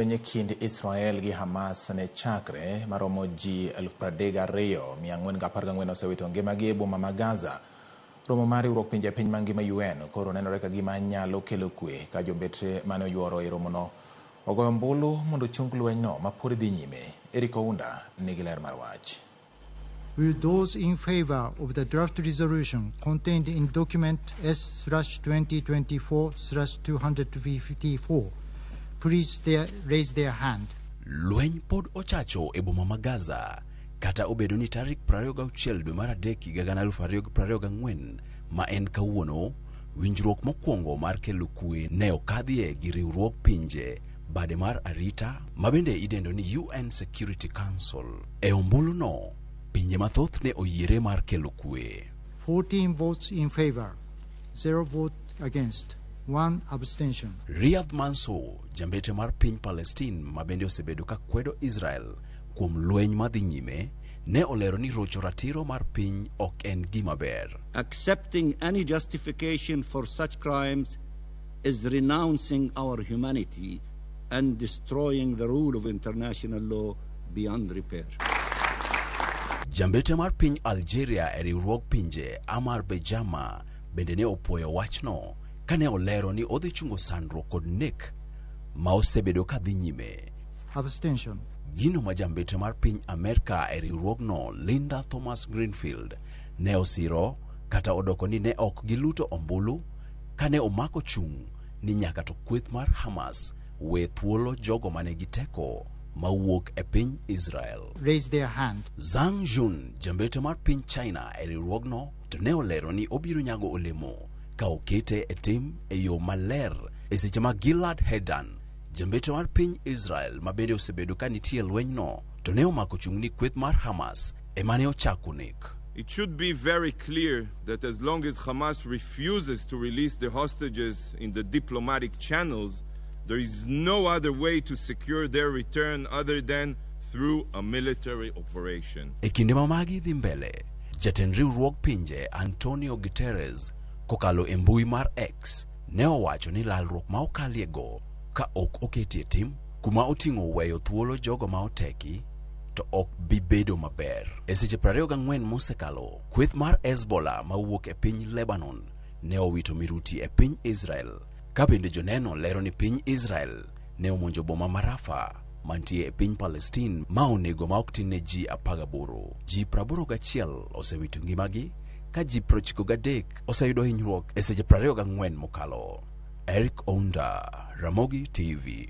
Lweny kind Israel gi Hamas ne chakre maromo ji 32,414 osewito ngimagi e boma ma Gaza. Romo mar riwruok pinje piny mangima UN koro nenore ka gima nyalo kelo kwe ka jobetre mane oyuoro e romono ogoyo ombulu mondo chung lwenyno ma pod dhi nyime. Eric Ounda nigi ler mar wach. Will those in favor of the draft resolution contained in document S/2024/254 please raise their hand. Lweny pod ochacho e boma ma Gaza kata obedo ni tarik 26 dwe mar adek 2024 ma en kawuono, winjruok mokwongo mar kelo kwe ne okadhie gi riwruok pinje bade mar arita mabende idendo ni UN Security Council. E ombulu no, pinje mathoth ne oyiere mar kelo kwe. 14 votes in favor, 0 vote against, 1 abstention. Riyadh Mansour, jambete mar piny Palestine mabende osebedo ka kwedo Israel kuom lweny madhi nyime, ne olero ni rocho ratiro mar piny ok en gima ber. Accepting any justification for such crimes is renouncing our humanity and destroying the rule of international law beyond repair. Jambete mar piny Algeria e riwruok pinje Amar Bejama bende ne opuoyo wachno kane olero ni odhi chungo sandruok kod nek ma osebedo ka dhi nyime. Abstention. Gino ma jambete mar piny Amerika e riwruogno Linda Thomas Greenfield ne osiro kata odoko ni ne ok giluto ombulu kane omako chung ni nyaka to kweth mar Hamas we thuolo jogo mane giteko mawuok e piny Israel. Raise their hand. Zhang Jun, jambete mar piny China e riwruogno, to ne olero ni obiro nyago olemo ka okete e tim e yo maler e seche ma Gilad Hedan, jambete mar piny Israel mabende osebedo ka nitie lwenyno, to ne omako chung ni kweth mar Hamas emane ochako nek. It should be very clear that as long as Hamas refuses to release the hostages in the diplomatic channels, there is no other way to secure their return other than through a military operation. E kinde mamagi dhi mbele, jatend riwruok pinje Antonio Guterres kokalo e mbui mar X ne owacho ni lalruok ma okaliego ka ok oketie tim kuma oting'o weyo thuolo jogo ma oteki to ok bi bedo maber. E seche 24 mosekalo, kweth mar Hezbollah ma wuok e piny Lebanon ne owito miruti e piny Israel, ka bende joneno lero ni piny Israel ne omonjo boma ma Rafah mantie e piny Palestine ma onego ma ok tin ne ji 18. Ji 81 osewito ngimagi ka ji 93 oseyudo hinyruok e seche 24 mokalo. Eric Ounda, Ramogi TV.